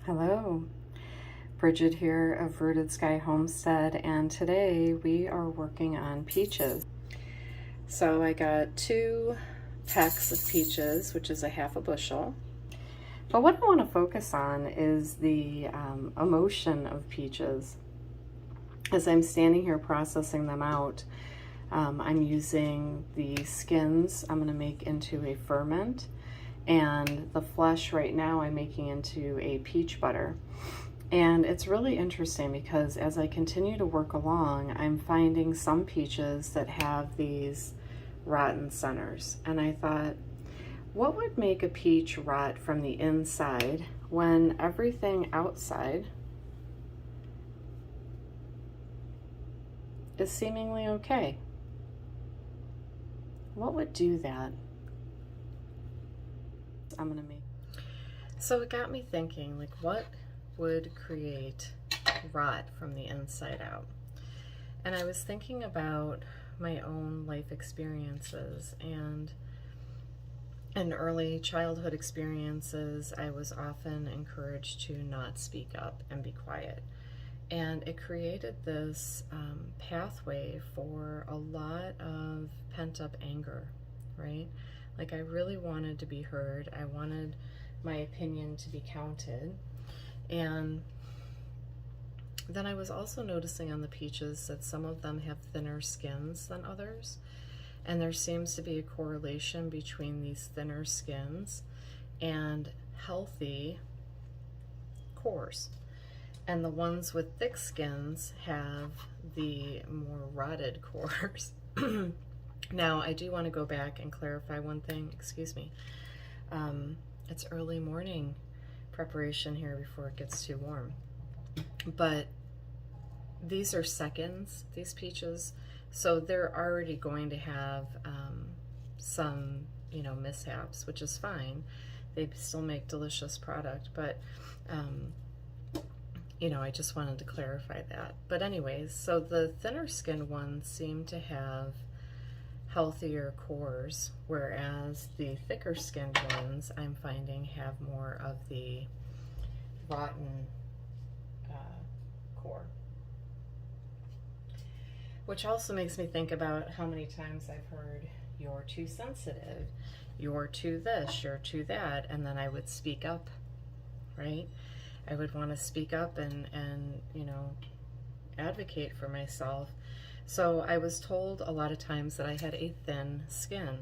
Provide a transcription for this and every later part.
Hello, Bridget here of Rooted Sky Homestead, and today we are working on peaches. So I got 2 pecks of peaches, which is a half a bushel. But what I want to focus on is the emotion of peaches. As I'm standing here processing them out, I'm using the skins I'm going to make into a ferment, and the flesh right now I'm making into a peach butter. And it's really interesting because as I continue to work along, I'm finding some peaches that have these rotten centers. And I thought, what would make a peach rot from the inside when everything outside is seemingly okay? What would do that? I'm gonna make. So it got me thinking, like, what would create rot from the inside out? And I was thinking about my own life experiences, and in early childhood experiences, I was often encouraged to not speak up and be quiet. And it created this pathway for a lot of pent-up anger, right? Like, I really wanted to be heard. I wanted my opinion to be counted. And then I was also noticing on the peaches that some of them have thinner skins than others. And there seems to be a correlation between these thinner skins and healthy cores. And the ones with thick skins have the more rotted cores. Now, I do want to go back and clarify one thing. Excuse me. It's early morning preparation here before it gets too warm. But these are seconds, these peaches, so they're already going to have some, mishaps, which is fine. They still make delicious product, but I just wanted to clarify that. But anyways, so the thinner skinned ones seem to have healthier cores, whereas the thicker skinned ones I'm finding have more of the rotten core. Which also makes me think about how many times I've heard, you're too sensitive, you're too this, you're too that, and then I would speak up, right? I would want to speak up and advocate for myself. So I was told a lot of times that I had a thin skin,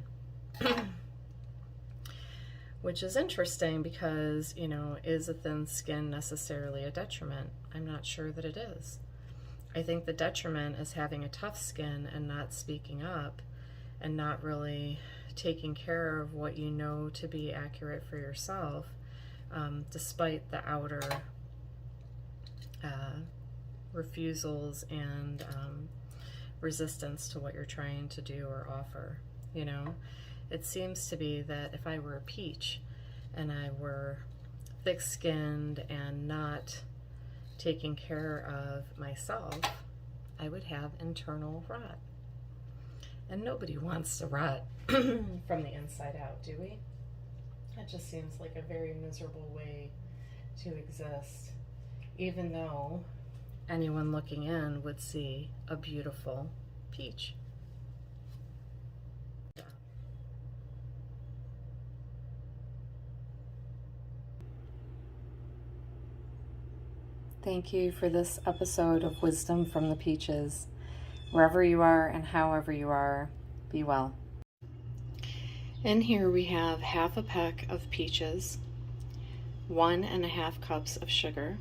which is interesting because, is a thin skin necessarily a detriment? I'm not sure that it is. I think the detriment is having a tough skin and not speaking up and not really taking care of what you know to be accurate for yourself, despite the outer refusals and resistance to what you're trying to do or offer. It seems to be that if I were a peach and I were thick-skinned and not taking care of myself, I would have internal rot. And nobody wants to rot from the inside out, do we? That just seems like a very miserable way to exist, even though anyone looking in would see a beautiful peach. Thank you for this episode of Wisdom from the Peaches. Wherever you are and however you are, be well. In here we have half a peck of peaches, 1.5 cups of sugar,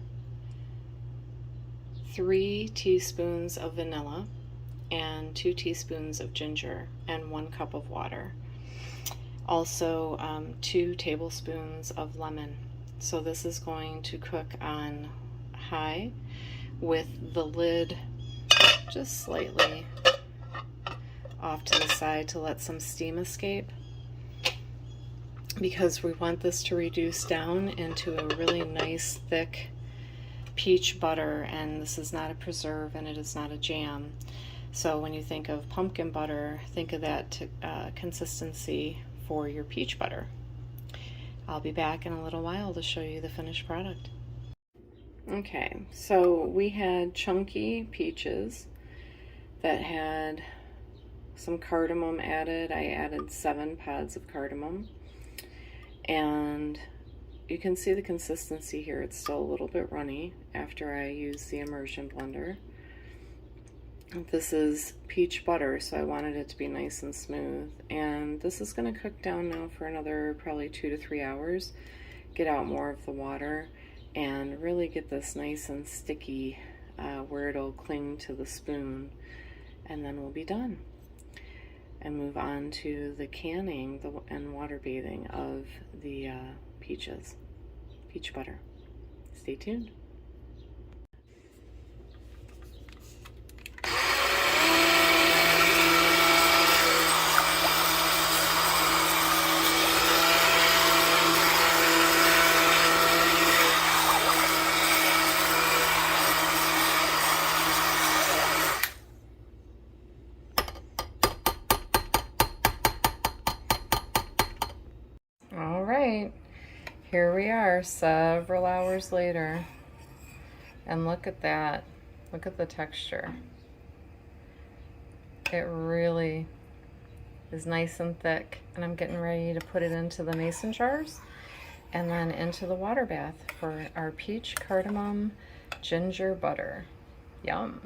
3 teaspoons of vanilla, and 2 teaspoons of ginger, and 1 cup of water. Also 2 tablespoons of lemon. So this is going to cook on high with the lid just slightly off to the side to let some steam escape, because we want this to reduce down into a really nice thick peach butter. And this is not a preserve and it is not a jam. So when you think of pumpkin butter, think of that consistency for your peach butter. I'll be back in a little while to show you the finished product. Okay, so we had chunky peaches that had some cardamom added. I added 7 pods of cardamom, and you can see the consistency here. It's still a little bit runny after I use the immersion blender. This is peach butter, so I wanted it to be nice and smooth. And this is going to cook down now for another probably 2 to 3 hours. Get out more of the water and really get this nice and sticky where it'll cling to the spoon. And then we'll be done. And move on to the canning and water bathing of the peaches, peach butter. Stay tuned. All right, here we are several hours later, and look at that. Look at the texture. It really is nice and thick, and I'm getting ready to put it into the mason jars and then into the water bath for our peach cardamom ginger butter. Yum.